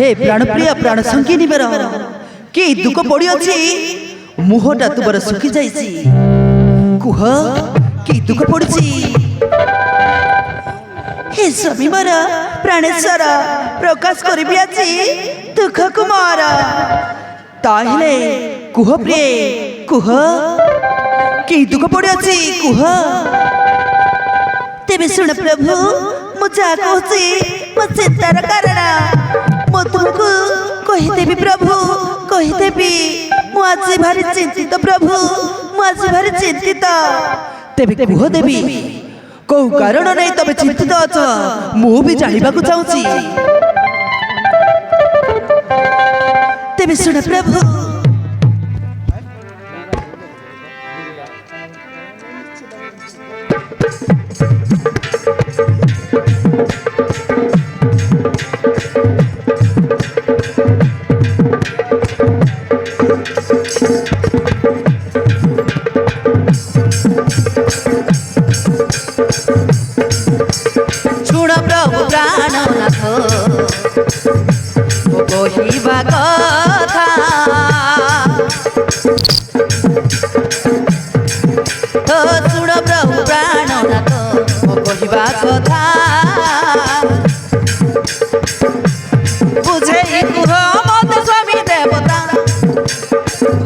हे प्राणप्रिय प्राण संगिनी मेरा के दुख पड़ी अच्छी मुहटा तुमर सुखी जाइछि कुह के दुख पड़ी हे स्वामी मोर प्राणेश्वर प्रकाश करी आज दुख कुमार ताहिले कुह प्रिय कुह के दुख पड़ी अच्छी कुह तेरे सुन प्रभु मुझे कहूँ मो चिंतार कारण मो तुमको कहीदेवी प्रभु कहीदेवी मुझे भारी चिंतित प्रभु मुझे भारी चिंतित तेरे कह देवी कौ कारण नहीं तबे चिंतित अच मु भी जानवा चाहूँगी तेरे सुन प्रभु कहिबा कथा तो सुन प्रभु प्राणनाथ मो कहिबा कथा बुझे कुह मत स्वामी देवता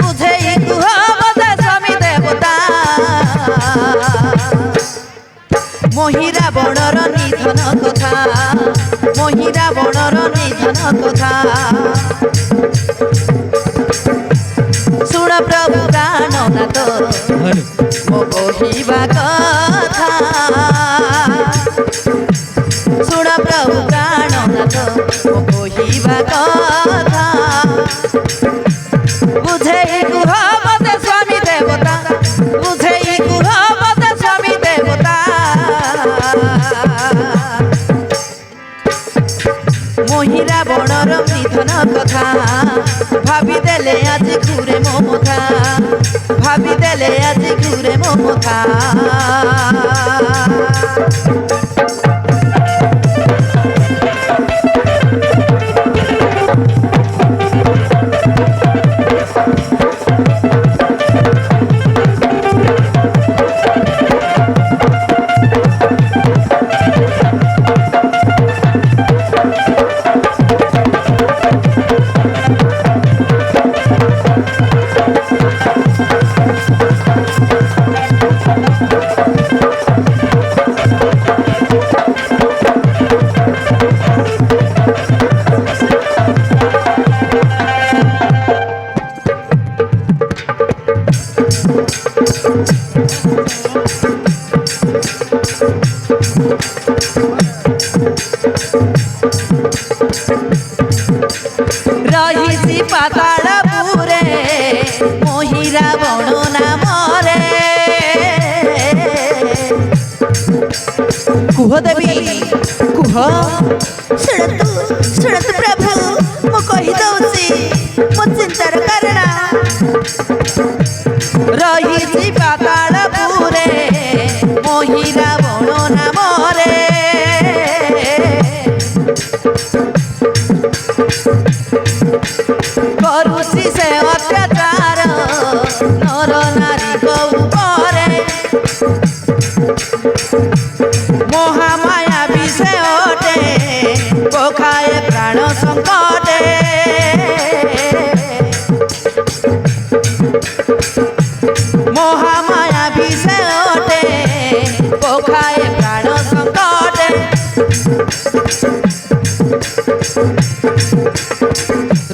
बुझे कुह मत स्वामी देवता मोहिरा बणर निधन कथा मोहिरा बणर निधन कथा सुन प्रभु प्राणनाथ मो कहिबा कथा सुन प्रभु प्राणनाथ मो कहिबा कथा बुझे कुह मत स्वामी देवता बुझे कुह मत स्वामी देवता मोहिरा बणर निधन कथा भाभी देले आज घूरे मो मथा भाभी देले आज घूरे मो मथा रही पाताल पूरे मोहिरा बण नाम कुह देवी कुह शुणतु प्रभु मो कही दौची मो चिंतार कारण रही पाताल पूरे मोहिरा बण नाम करुसी से अत्याचार नर नारी ऊपर महामाया विषय अटे पखाए प्राण संकटे महामाया विषय अटे पखाए प्राण संकटे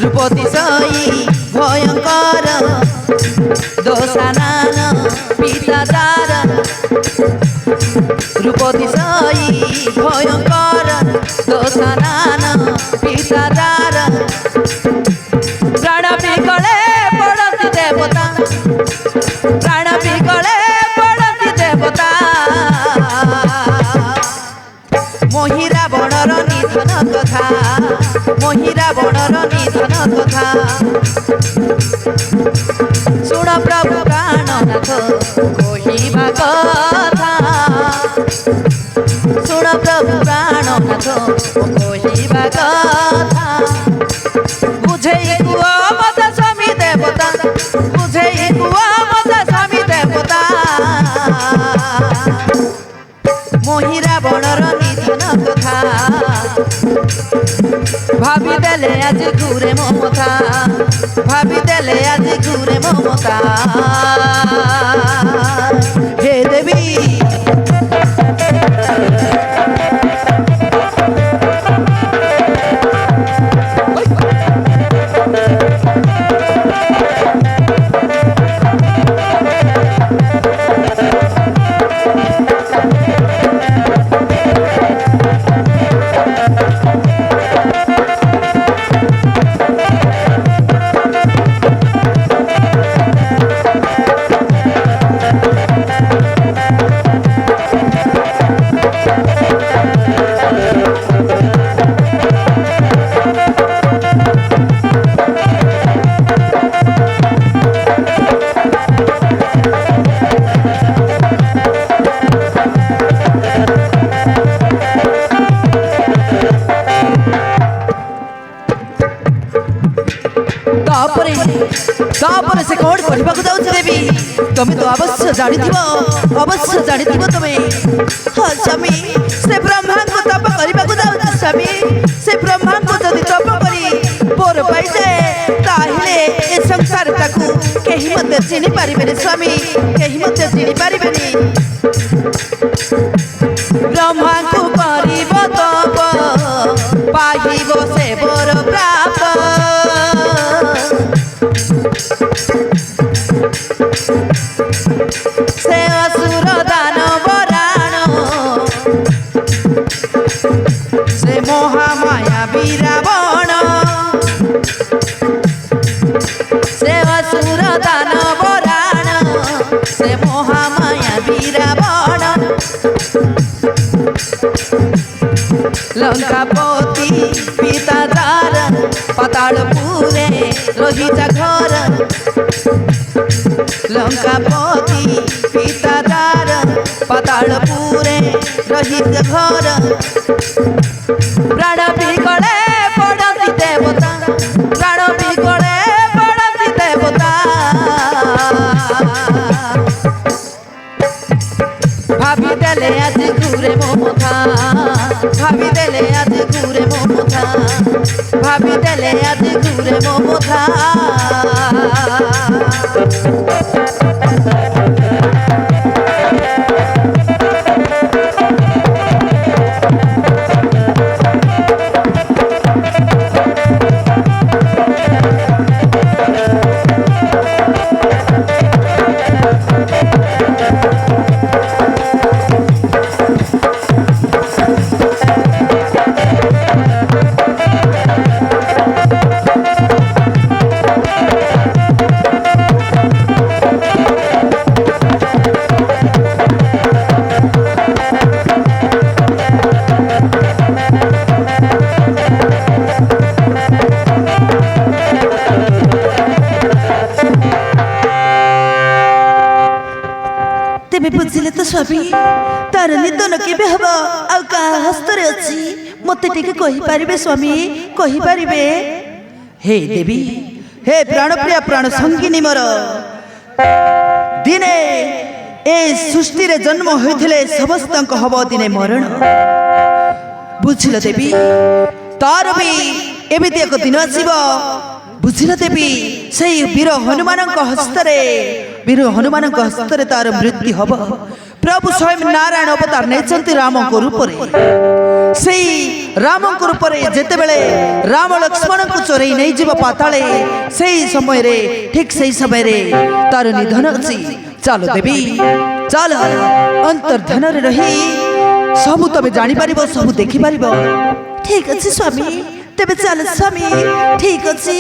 रूपतिशयी भयंकर दोषानन पिताचार रूपतिशयी भयंकर दोषानन पिताचार प्राण पिकले पड़ती देवता प्राण पिकले पड़ती देवता मोहिरा बणर निधन कथा मोहिरा बणर निधन कथा सुन प्रभु प्राणनाथ कहिबा कथा सुन प्रभु प्राणनाथ कहिबा कथा ভাবিদেলে আজি ঘুরে মমতা ভাবিদেলে আজি ঘুরে মমতা হে দেবী तापर से कौन कहवा जाऊँ देवी तुम्हें तो अवश्य जानी तुम्हें हाँ स्वामी से ब्रह्मा को तप करने जाऊँ स्वामी से ब्रह्मा को जदि तप करी पोर पाई जाए ताहिले ए संसार ताकू कहीं मत चिनी पारिबेनी स्वामी कहीं मत चिनी पारिबेनी ब्रह्मा को करिब तप पाइब से बर प्राप्त से असुर दानव राण से महामाया रावण से असुर दानव राण से महामाया रावण लंकापति पिता दार पातालपुरे रहिता घर लंकापति पिता दार पातालपुरे रहित घर प्राण बिकले पड़ती देवता प्राण बिकले पड़ती देवता भाविदेले आज घूरे ममता भाविदेले आज घूरे ममता भाविदेले आज घूरे ममता बुझिले तो स्वामी तार निधन केबे हबो आ का हस्तरे अछि मते टिके कहि पारिबे स्वामी कहि पारिबे हे देवी हे प्राणप्रिया प्राण संगिनी मोर दिने ए सृष्टि रे जन्म होइथिले समस्तक हबो दिने मरण बुझिले देवी तार भी एमिति एक दिन आसीबो बुझिले देवी से वीर हनुमान हस्तरे तार मृत्यु हम प्रभु स्वयं नारायण अवतार नहीं राम को रूप से राम को रूप जिते बड़े राम लक्ष्मण को चोरई नहीं जीव पाताले से समय रे ठीक से समय रे तार निधन अच्छी चलो देवी चल अंतर्धन रही सबू तबे जानी पारिबो सबू देखि पारिबो ठीक अच्छे स्वामी तेबे चल स्वामी ठीक अच्छे।